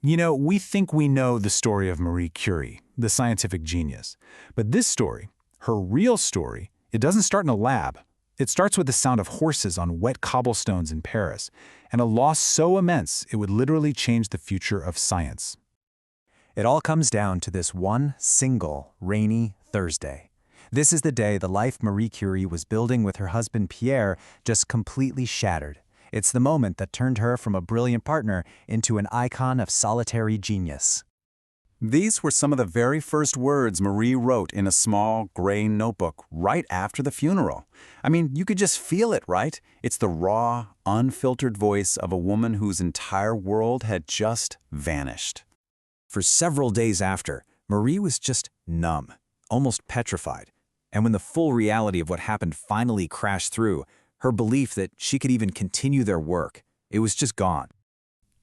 You know, we think we know the story of Marie Curie, the scientific genius. But this story, her real story, it doesn't start in a lab. It starts with the sound of horses on wet cobblestones in Paris, and a loss so immense it would literally change the future of science. It all comes down to this one single rainy Thursday. This is the day the life Marie Curie was building with her husband Pierre just completely shattered. It's the moment that turned her from a brilliant partner into an icon of solitary genius. These were some of the very first words Marie wrote in a small, gray notebook right after the funeral. I mean, you could just feel it, right? It's the raw, unfiltered voice of a woman whose entire world had just vanished. For several days after, Marie was just numb, almost petrified. And when the full reality of what happened finally crashed through, her belief that she could even continue their work, it was just gone.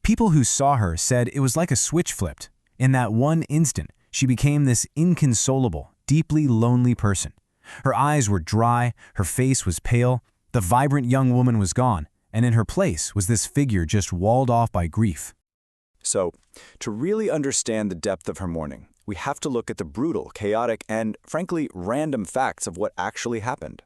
People who saw her said it was like a switch flipped. In that one instant, she became this inconsolable, deeply lonely person. Her eyes were dry, her face was pale, the vibrant young woman was gone, and in her place was this figure just walled off by grief. So, to really understand the depth of her mourning, we have to look at the brutal, chaotic, and, frankly, random facts of what actually happened.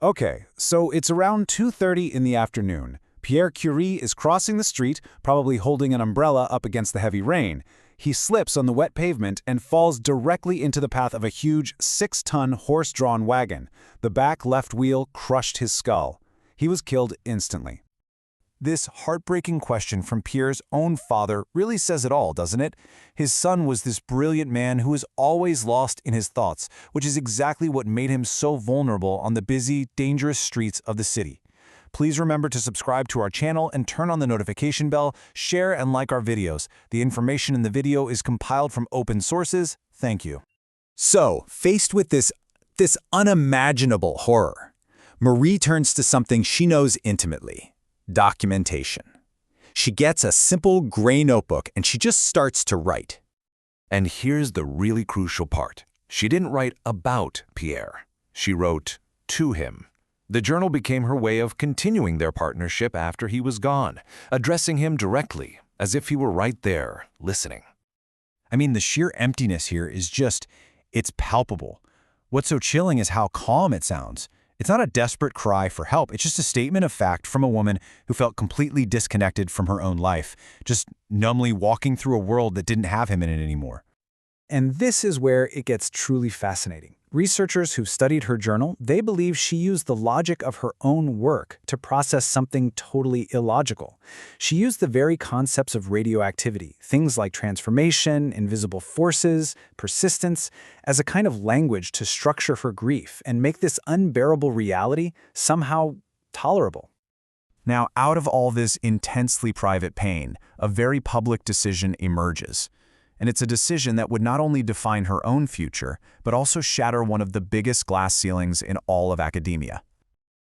Okay, so it's around 2:30 in the afternoon. Pierre Curie is crossing the street, probably holding an umbrella up against the heavy rain. He slips on the wet pavement and falls directly into the path of a huge 6-ton horse-drawn wagon. The back left wheel crushed his skull. He was killed instantly. This heartbreaking question from Pierre's own father really says it all, doesn't it? His son was this brilliant man who was always lost in his thoughts, which is exactly what made him so vulnerable on the busy, dangerous streets of the city. Please remember to subscribe to our channel and turn on the notification bell, share and like our videos. The information in the video is compiled from open sources. Thank you. So, faced with this unimaginable horror, Marie turns to something she knows intimately: documentation. She gets a simple gray notebook and she just starts to write. And here's the really crucial part. She didn't write about Pierre. She wrote to him. The journal became her way of continuing their partnership after he was gone, addressing him directly, as if he were right there, listening. I mean, the sheer emptiness here is it's palpable. What's so chilling is how calm it sounds. It's not a desperate cry for help. It's just a statement of fact from a woman who felt completely disconnected from her own life, just numbly walking through a world that didn't have him in it anymore. And this is where it gets truly fascinating. Researchers who've studied her journal, they believe she used the logic of her own work to process something totally illogical. She used the very concepts of radioactivity, things like transformation, invisible forces, persistence, as a kind of language to structure her grief and make this unbearable reality somehow tolerable. Now, out of all this intensely private pain, a very public decision emerges. And it's a decision that would not only define her own future, but also shatter one of the biggest glass ceilings in all of academia.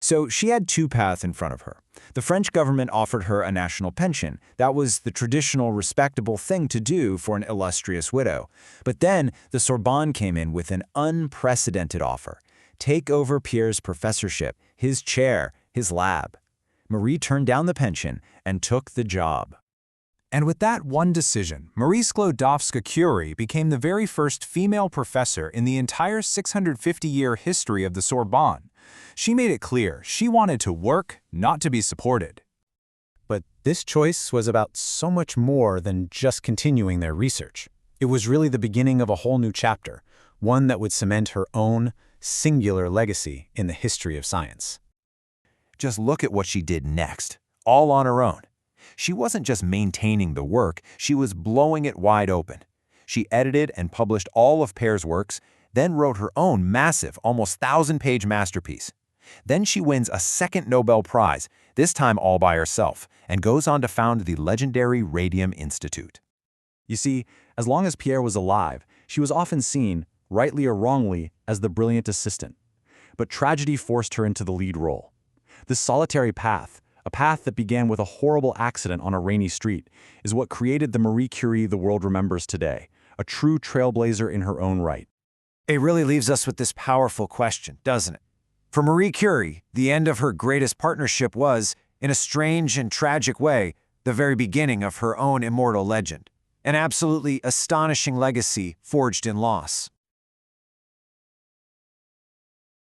So she had two paths in front of her. The French government offered her a national pension. That was the traditional, respectable thing to do for an illustrious widow. But then the Sorbonne came in with an unprecedented offer. Take over Pierre's professorship, his chair, his lab. Marie turned down the pension and took the job. And with that one decision, Marie Curie became the very first female professor in the entire 650-year history of the Sorbonne. She made it clear she wanted to work, not to be supported. But this choice was about so much more than just continuing their research. It was really the beginning of a whole new chapter, one that would cement her own singular legacy in the history of science. Just look at what she did next, all on her own. She wasn't just maintaining the work, she was blowing it wide open. She edited and published all of Pierre's works, then wrote her own massive, almost 1,000-page masterpiece. Then she wins a second Nobel Prize, this time all by herself, and goes on to found the legendary Radium Institute. You see, as long as Pierre was alive, she was often seen, rightly or wrongly, as the brilliant assistant. But tragedy forced her into the lead role. This solitary path, a path that began with a horrible accident on a rainy street, is what created the Marie Curie the world remembers today, a true trailblazer in her own right. It really leaves us with this powerful question, doesn't it? For Marie Curie, the end of her greatest partnership was, in a strange and tragic way, the very beginning of her own immortal legend. An absolutely astonishing legacy forged in loss.